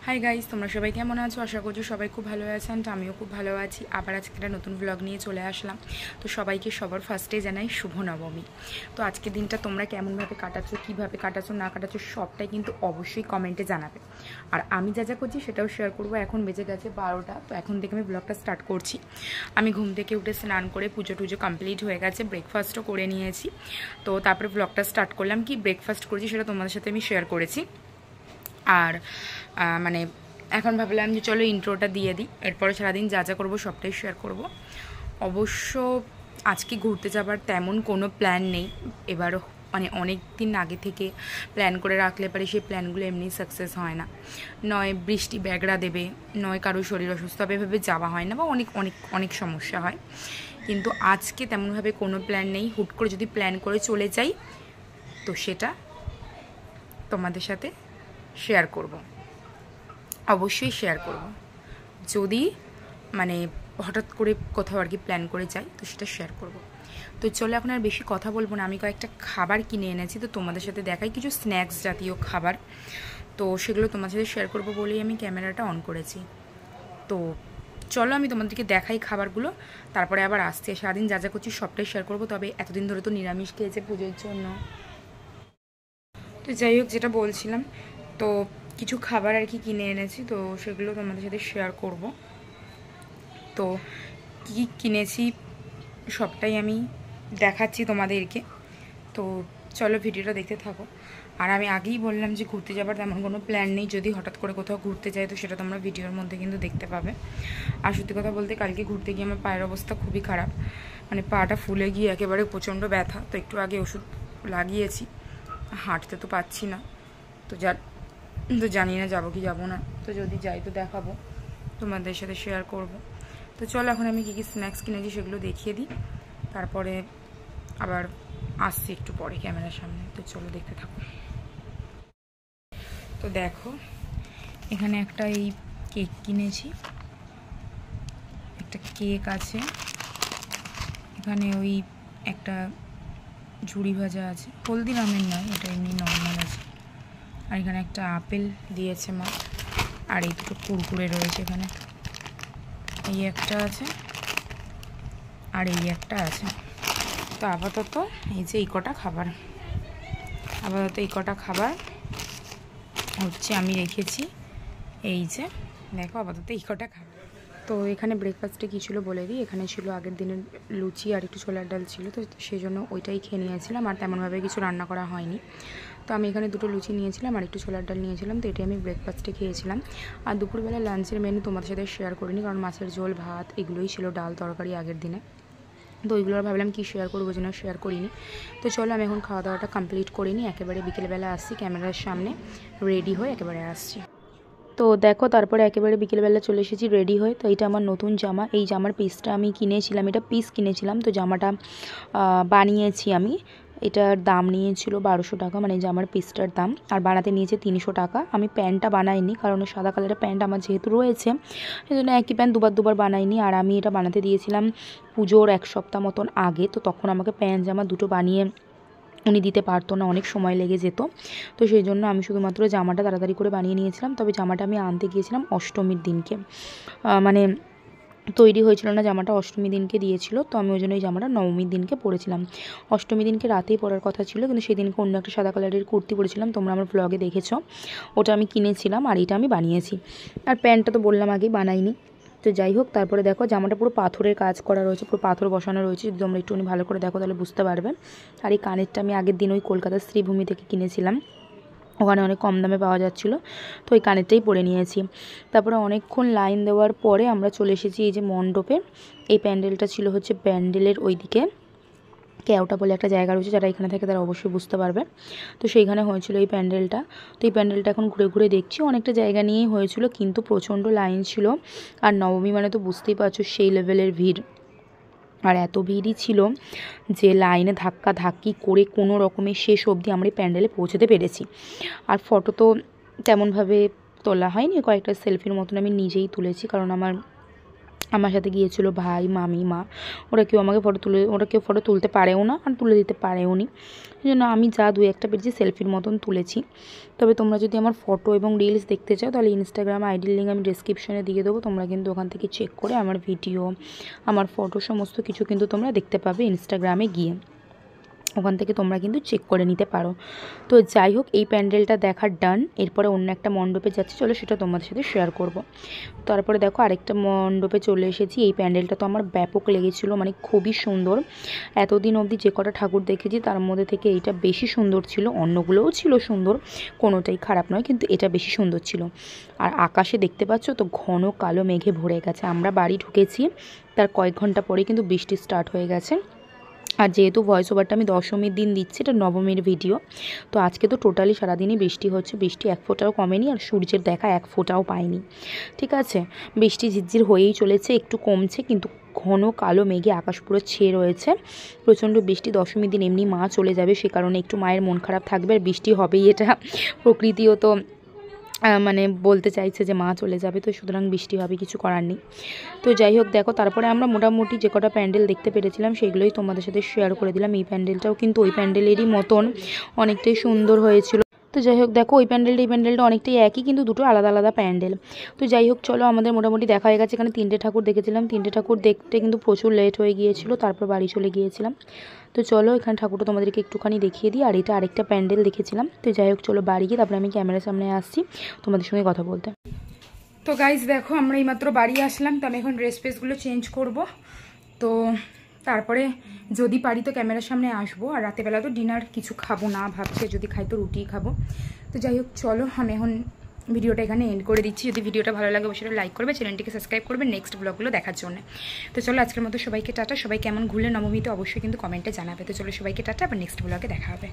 Hi guys, তোমরা সবাই কেমন আছো? আশা করছি সবাই খুব ভালো আছেন। তো আমিও খুব ভালো আছি। আবার আজকে একটা নতুন ব্লগ নিয়ে চলে আসলাম। তো সবাইকে সবার ফার্স্টে জানাই শুভ নবমী। তো আজকের দিনটা তোমরা কেমনভাবে কাটাচ্ছো, কীভাবে কাটাচ্ছো না কাটাচ্ছো সবটাই কিন্তু অবশ্যই কমেন্টে জানাবে। আর আমি যা যা করছি সেটাও শেয়ার করবো। এখন বেজে গেছে 12টা, তো এখন থেকে আমি ব্লগটা স্টার্ট করছি। আমি ঘুম থেকে উঠে স্নান করে পুজো টুজো কমপ্লিট হয়ে গেছে, ব্রেকফাস্টও করে নিয়েছি। তো তারপরে ব্লগটা স্টার্ট করলাম। কি ব্রেকফাস্ট করেছি সেটা তোমাদের সাথে আমি শেয়ার করেছি। আর মানে এখন ভাবলাম যে চলো ইন্ট্রোটা দিয়ে দিই, এরপরে সারাদিন যা যা করবো সবটাই শেয়ার করব। অবশ্য আজকে ঘুরতে যাবার তেমন কোনো প্ল্যান নেই। এবারও মানে অনেক দিন আগে থেকে প্ল্যান করে রাখলে পারে সেই প্ল্যানগুলো এমনি সাকসেস হয় না। নয় বৃষ্টি ব্যাগড়া দেবে, নয় কারোর শরীর অসুস্থ হবে, এভাবে যাওয়া হয় না, বা অনেক অনেক অনেক সমস্যা হয়। কিন্তু আজকে তেমনভাবে কোনো প্ল্যান নেই। হুট করে যদি প্ল্যান করে চলে যাই তো সেটা তোমাদের সাথে শেয়ার করব, অবশ্যই শেয়ার করব। যদি মানে হঠাৎ করে কোথাও আর কি প্ল্যান করে যাই তো সেটা শেয়ার করব। তো চলো এখন আর বেশি কথা বলবো না। আমি কয়েকটা খাবার কিনে এনেছি, তো তোমাদের সাথে দেখাই কিছু স্ন্যাক্স জাতীয় খাবার। তো সেগুলো তোমাদের সাথে শেয়ার করবো বলেই আমি ক্যামেরাটা অন করেছি। তো চলো আমি তোমাদেরকে দেখাই খাবারগুলো, তারপরে আবার আসছে। সারাদিন যা যা করছি সবটাই শেয়ার করবো। তবে এতদিন ধরে তো নিরামিষ খেয়েছে পুজোর জন্য। তো যাই হোক, যেটা বলছিলাম, তো কিছু খাবার আর কি কিনে এনেছি, তো সেগুলো তোমাদের সাথে শেয়ার করব। তো কী কিনেছি সবটাই আমি দেখাচ্ছি তোমাদেরকে। তো চলো ভিডিওটা দেখতে থাকো। আর আমি আগেই বললাম যে ঘুরতে যাবার তেমন কোনো প্ল্যান নেই। যদি হঠাৎ করে কোথাও ঘুরতে যাই তো সেটা তোমরা ভিডিওর মধ্যে কিন্তু দেখতে পাবে। আর সত্যি কথা বলতে কালকে ঘুরতে গিয়ে আমার পায়ের অবস্থা খুবই খারাপ, মানে পাটা ফুলে গিয়ে একেবারে প্রচণ্ড ব্যথা। তো একটু আগে ওষুধ লাগিয়েছি, হাঁটতে তো পাচ্ছি না। তো তো জানি না যাবো কি যাবো না। তো যদি যাই তো দেখাবো, তোমাদের সাথে শেয়ার করব। তো চলো এখন আমি কী কী স্ন্যাক্স কিনেছি সেগুলো দেখিয়ে দিই, তারপরে আবার আসছি একটু পরে ক্যামেরার সামনে। তো চলো দেখতে থাকো। তো দেখো এখানে একটা এই কেক কিনেছি, একটা কেক আছে এখানে, ওই একটা ঝুড়ি ভাজা আছে, হলদিরামের নয়, এটা এমনি নর্মাল আছে। আর এখানে একটা আপেল দিয়েছে মা, আর এই দুটো কুরকুরে রয়েছে এখানে। এই একটা আছে আর এই একটা আছে। তো আপাতত এই যে এই কটা খাবার, আপাতত এই কটা খাবার হচ্ছে আমি রেখেছি। এই যে দেখো আপাতত এই কটা খাবার। তো এখানে ব্রেকফাস্টে কী ছিল বলে দিই। এখানে ছিল আগের দিনের লুচি আর একটু ছোলার ডাল ছিল, তো সেই জন্য ওইটাই খেয়ে নিয়েছিলাম। আর তেমনভাবে কিছু রান্না করা হয়নি। তো আমি এখানে দুটো লুচি নিয়েছিলাম আর একটু ছোলার ডাল নিয়েছিলাম। তো এটাই আমি ব্রেকফাস্টে খেয়েছিলাম। আর দুপুরবেলা লাঞ্চের মেনু তোমাদের সাথে শেয়ার করিনি, কারণ মাছের ঝোল ভাত এগুলোই ছিল, ডাল তরকারি আগের দিনে। তো ওইগুলো ভাবলাম কি শেয়ার করবো, যেন শেয়ার করিনি। তো চলো আমি এখন খাওয়া দাওয়াটা কমপ্লিট করিনি, একেবারে বিকেলবেলা আসছি, ক্যামেরার সামনে রেডি হয়ে একেবারে আসছি। তো দেখো তারপরে একেবারে বিকেলবেলা চলে এসেছি রেডি হয়ে। তো এটা আমার নতুন জামা, এই জামার পিসটা আমি কিনেছিলাম, এটা পিস কিনেছিলাম। তো জামাটা বানিয়েছি আমি। এটার দাম নিয়েছিল 1200 টাকা, মানে জামার পিসটার দাম। আর বানাতে নিয়েছে 300 টাকা। আমি প্যান্টটা বানাইনি, কারণ সাদা কালারের প্যান্ট আমার যেহেতু রয়েছে, সেই জন্য একই প্যান্ট দুবার বানাইনি। আর আমি এটা বানাতে দিয়েছিলাম পুজোর 1 সপ্তাহ মতন আগে। তো তখন আমাকে প্যান্ট জামা দুটো বানিয়ে উনি দিতে পারতো না, অনেক সময় লেগে যেত। তো সেই জন্য আমি শুধুমাত্র জামাটা তাড়াতাড়ি করে বানিয়ে নিয়েছিলাম। তবে জামাটা আমি আনতে গিয়েছিলাম অষ্টমীর দিনকে, মানে তৈরি হয়েছিল না, জামাটা অষ্টমী দিনকে দিয়েছিল। তো আমি ওই জন্য এই জামাটা নবমীর দিনকে পরেছিলাম। অষ্টমী দিনকে রাতেই পরার কথা ছিল, কিন্তু সেদিনকে অন্য একটা সাদা কালারের কুর্তি পরেছিলাম, তোমরা আমার ব্লগে দেখেছো। ওটা আমি কিনেছিলাম আর এটা আমি বানিয়েছি। আর প্যান্টটা তো বললাম আগেই বানাইনি। তো যাই হোক, তারপরে দেখো জামাটা পুরো পাথরের কাজ করা রয়েছে, পুরো পাথর বসানো রয়েছে। যদি তোমরা একটুখানি ভালো করে দেখো তাহলে বুঝতে পারবে। আর এই কানেরটা আমি আগের দিন ওই কলকাতার শ্রীভূমি থেকে কিনেছিলাম, ওখানে অনেক কম দামে পাওয়া যাচ্ছিলো। তো ওই কানেরটাই পরে নিয়েছি। তারপরে অনেকক্ষণ লাইন দেওয়ার পরে আমরা চলে এসেছি এই যে মণ্ডপে। এই প্যান্ডেলটা ছিল হচ্ছে প্যান্ডেলের ওইদিকে কেওটা বলে একটা জায়গা রয়েছে, যারা এখানে থাকে তারা অবশ্যই বুঝতে পারবে। তো সেইখানে হয়েছিল এই প্যান্ডেলটা। তো এই প্যান্ডেলটা এখন ঘুরে ঘুরে দেখছি, অনেকটা জায়গা নিয়েই হয়েছিল, কিন্তু প্রচণ্ড লাইন ছিল। আর নবমী মানে তো বুঝতেই পারছো সেই লেভেলের ভিড়। আর এত ভিড়ই ছিল যে লাইনে ধাক্কা ধাক্কি করে কোনো রকমের শেষ অবধি আমরা এই প্যান্ডেলে পৌঁছতে পেরেছি। আর ফটো তো তেমনভাবে তোলা হয়নি, কয়েকটা সেলফির মতন আমি নিজেই তুলেছি, কারণ আমার আমার সাথে গিয়েছিল ভাই, মামি, মা। ওরা কেউ ফটো তুলতে পারেও না আর তুলে দিতে পারেও নি। সেই জন্য আমি যা 2-1টা পেরেছি সেলফির মতন তুলেছি। তবে তোমরা যদি আমার ফটো এবং রিলস দেখতে চাও তাহলে ইনস্টাগ্রাম আইডির লিঙ্ক আমি ডেসক্রিপশনে দিয়ে দেবো। তোমরা কিন্তু ওখান থেকে চেক করে আমার ভিডিও, আমার ফটো সমস্ত কিছু কিন্তু তোমরা দেখতে পাবে ইনস্টাগ্রামে গিয়ে। ওখান থেকে তোমরা কিন্তু চেক করে নিতে পারো। তো যাই হোক, এই প্যান্ডেলটা দেখার ডান। এরপরে অন্য একটা মণ্ডপে যাচ্ছি, চলো সেটা তোমাদের সাথে শেয়ার করব। তারপরে দেখো আরেকটা মণ্ডপে চলে এসেছি। এই প্যান্ডেলটা তো আমার ব্যাপক লেগেছিলো, মানে খুবই সুন্দর। এতদিন অবধি যে কটা ঠাকুর দেখেছি তার মধ্যে থেকে এইটা বেশি সুন্দর ছিল। অন্যগুলোও ছিল সুন্দর, কোনোটাই খারাপ নয়, কিন্তু এটা বেশি সুন্দর ছিল। আর আকাশে দেখতে পাচ্ছ তো ঘন কালো মেঘে ভরে গেছে। আমরা বাড়ি ঢুকেছি তার কয়েক ঘন্টা পরে কিন্তু বৃষ্টি স্টার্ট হয়ে গেছে। আর যেহেতু ভয়েস ওভারটা আমি দশমীর দিন দিচ্ছি, এটা নবমীর ভিডিও, তো আজকে তো টোটালি সারাদিনই বৃষ্টি হচ্ছে। বৃষ্টি এক ফোঁটাও কমেনি আর সূর্যের দেখা এক ফোঁটাও পাইনি। ঠিক আছে, বৃষ্টি ঝিরঝির হয়েই চলেছে, একটু কমছে, কিন্তু ঘন কালো মেঘে আকাশ পুরো ছেয়ে রয়েছে। প্রচণ্ড বৃষ্টি। দশমীর দিন এমনি মা চলে যাবে, সে কারণে একটু মায়ের মন খারাপ থাকবে। আর বৃষ্টি হবেই, এটা প্রকৃতিও তো মানে বলতে চাইছে যে মা চলে যাবে, তো সুতরাং বৃষ্টি হবে, কিছু করার নেই। তো যাই হোক, দেখো তারপরে আমরা মোটামুটি যে কটা প্যান্ডেল দেখতে পেরেছিলাম সেগুলোই তোমাদের সাথে শেয়ার করে দিলাম। এই প্যান্ডেলটাও কিন্তু ওই প্যান্ডেলেরই মতন অনেকটাই সুন্দর হয়েছিল। তো যাই হোক, দেখো ওই প্যান্ডেলটা এই প্যান্ডেলটা অনেকটাই একই, কিন্তু দুটো আলাদা আলাদা প্যান্ডেল। তো যাই হোক, চলো আমাদের মোটামুটি দেখা হয়ে গেছে। এখানে 3টে ঠাকুর দেখেছিলাম। 3টে ঠাকুর দেখতে কিন্তু প্রচুর লেট হয়ে গিয়েছিল, তারপর বাড়ি চলে গিয়েছিলাম। তো চলো এখানে ঠাকুরটা তোমাদেরকে একটুখানি দেখিয়ে দিই। আর এটা আরেকটা প্যান্ডেল দেখেছিলাম। তো যাই হোক, চলো বাড়ি গিয়ে তারপরে আমি ক্যামেরার সামনে আসছি তোমাদের সঙ্গে কথা বলতে। তো গাইজ দেখো, আমরা এইমাত্র বাড়ি আসলাম। তো আমি এখন ড্রেসগুলো চেঞ্জ করব। তো তারপরে যদি পারি তো ক্যামেরার সামনে আসবো। আর রাতেবেলা তো ডিনার কিছু খাবো না ভাবছি, যদি খাই তো রুটি খাবো। তো যাই হোক, চলো আমি এখন ভিডিওটা এখানে এন্ড করে দিচ্ছি। যদি ভিডিওটা ভালো লাগে অবশ্যই লাইক করবে, চ্যানেলটিকে সাবস্ক্রাইব করবে নেক্সট ব্লগগুলো দেখার জন্য। তো চলো আজকের মতো সবাইকে টাটা। সবাই কেমন ঘুরলে নবমীতে অবশ্যই কিন্তু কমেন্টে জানাবে। তো চলো সবাইকে টাটা, আবার নেক্সট ব্লগে দেখা হবে।